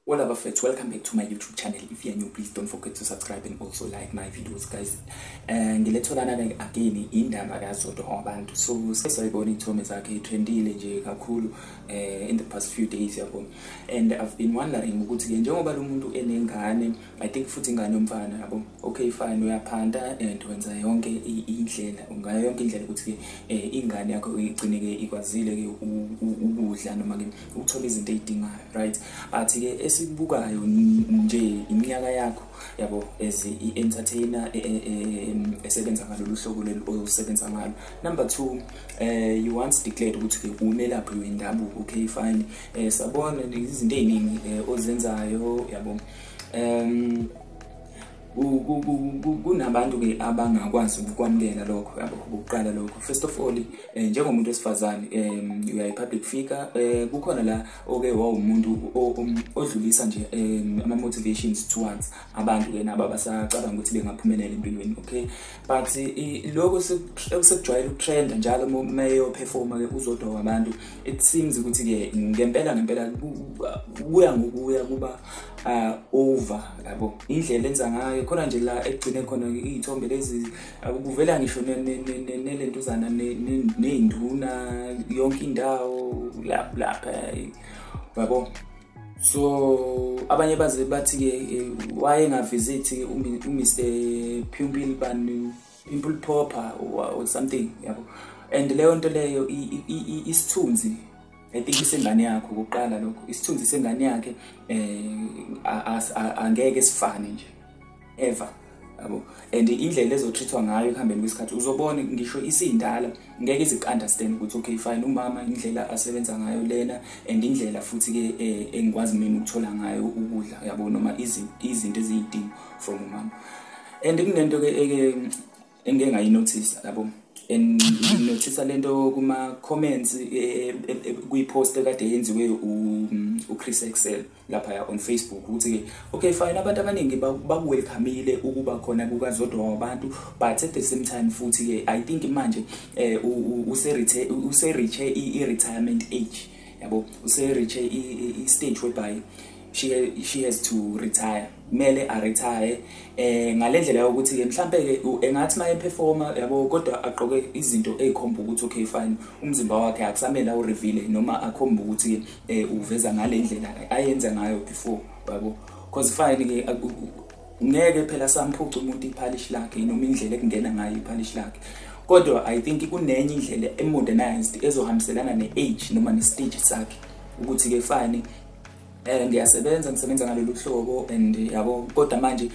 Well, Abafets, welcome back to my YouTube channel. If you are new, please don't forget to subscribe and also like my videos, guys. Ngiletholana again indaba kaZodwa Wabantu. So sesayibona ithome zakhe trendile nje kakhulu in the past few days yabo. And I've been wondering ukuthi ke njengoba lo muntu enengane, I think futhi ingane yomfana yabo. Okay, fine, uyaphanda and wenza yonke indlela, ungayo yonke indlela ukuthi ke ingane yakho igcine ke ikwazile ke ukudla noma ke ukuthola izinto ezidingayo, right? Athi ke esikubukayo nje iminyaka yakho yabo as i-entertainer esebenza ngalolu hlobo leli osebenza ngalo. Number 2, you once declared ukuthi umelaphi wendabuko. Okay, fine, sabona izinto eziningi ozenzayo yabo. Kunabantu ke abangakwazi ukwamukela lokho yabo. Ukuqala lokho, first of all, njengomuntu wesifazane, uya public figure, kukhona la oke wawumuntu odlulisa nje ama motivations towards abantu ke nabo abasacabanga ukuthi bengaphumelela empilweni. Okay, but lokho sekujwayele ukutrend njalo mayo performa ke uZodwa Wabantu. It seems ukuthi ke ngempela kuya ngokuya kuba over yabo, indlela enza ngayo khona nje la egcine khona izithombe lezi akuvela ngisho nelentuzana neinduna yonke indawo lapha yabo. So abanye baze bathi ke waye ngavisit uMr Pimple Popper or something yabo. And leyo nto leyo isithunzi, I think isengane yakho ukuqala lokho, isithunzi sengane yakhe angeke sifane nje ever yabo. And indlela ezotreatwa ngayo ekuhambeni kwesikhathi uzobona ngisho isindala ngeke izi-understand ukuthi okay fine, umama indlela asebenza ngayo lena and indlela futhi ke engikwazi mina ukuthola ngayo ukudla yabo, noma izinto eziyidingo from umama. And kunento ke engeke ngayinotice yabo, and notice lento kuma comments kuyipost ekade yenziwe uChris Excel lapha on Facebook ukuthi ke okay fine, abantu abaningi bakwelcomile ukuba khona kukaZodwa Wabantu, but at the same time futhi ke I think manje use-reach i-retirement age yabo, use-reach i-stage whereby she has to retire, mele a retire ngalendlela yokuthi ke mhlambe ke engathi maye performer yabo, kodwa aqoke izinto ezikhomba ukuthi okay fine, umzimba wakhe akusamele awureveal noma akhomba ukuthi ke uveza ngalendlela ayenza ngayo before yabo. Because fine ke ngeke phela samphuca umuntu iphalish lakhe noma indlela ekungena ngayo iphalish lakhe, kodwa I think kunenye indlela emodernized ezohambiselana ne-age noma ne-stage sakhe ukuthi ke fine ngisebenza ngalolu hlobo and yabo. Kodwa manje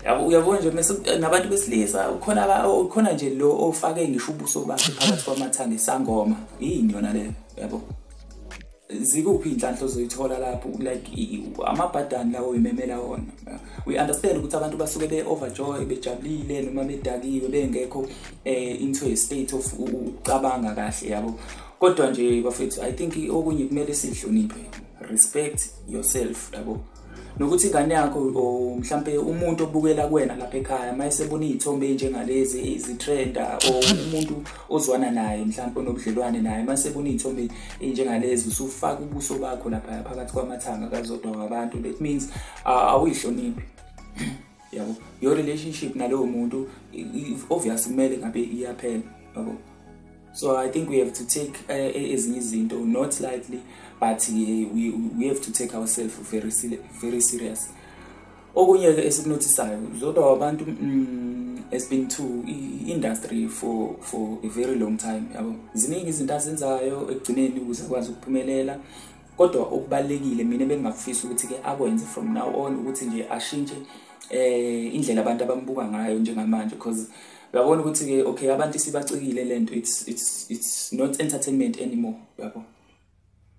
yabo uyabona nje nabantu besilisa khona nje lo ofake ngisho ubuso bakhe phakathi kwamathanda esangoma, yini yona le yabo. Zikuphi inhlanhla ozoyithola lapho, like amabhadani lawo uyimemela wona. We understand ukuthi abantu basuke be-overjoy, bejabulile noma bedakiwe, bengekho into a state of ucabanga kahle yabo. Kodwa nje bafethu, I think okunye kumele sihloniphe, respect yourself yabo. Nokuthi ingane yakho mhlambe umuntu obukela kuwena lapha ekhaya mayesebona izithombe njengalezi izitrenda, or umuntu ozwana naye mhlambe onobudlelwane naye mayesebona izithombe njengalezi usufaka ubuso bakho lapha phakathi kwamathanga kaZodwa Wabantu, that means awuyihloniphi yabo. Your relationship nalowo muntu obviously kumele ngabe iyaphela yabo. So I think we have to take ezinye izinto not lightly, but we have to take ourselves very serious. Okunye esikunotisayo, Zodwa Wabantu has been to industry for a very long time yabo. Ziningi izinto azenzayo ekugcineni ukuze akwazi ukuphumelela, kodwa okubalekile mina bengafisa ukuthi ke akwenze from now on ukuthi nje ashintshe indlela abantu abambuka ngayo njengamanje, because uyabona ukuthi ke okay abantu sibacikile lento, it's not entertainment anymore yabo.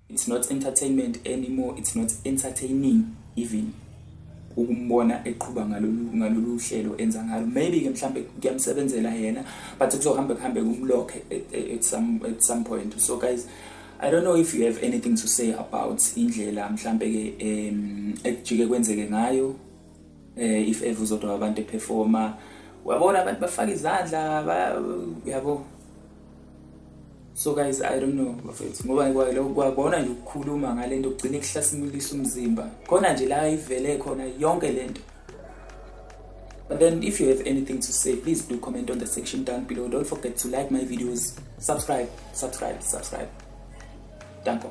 It's not entertainment anymore, it's not entertaining even ukumbona eqhubha ngalolu hlelo enza ngalo. Maybe ke mhlambe kuyamsebenzela yena, but kuzohambe kumlokhe at some point. So guys, I don't know if you have anything to say about indlela mhlambe ke ekujike kwenzeke ngayo, if ever uZodwa Wabantu performer, uyabona abantu bafaka izandla yabo. So guys, I don't know bafethu, ngoba kwabona nje ukukhuluma ngalento ugcine kuhlasimulisa umzimba khona nje la ivele khona yonke lento. But then if you have anything to say, please do comment on the section down below. Don't forget to like my videos, subscribe. Danke.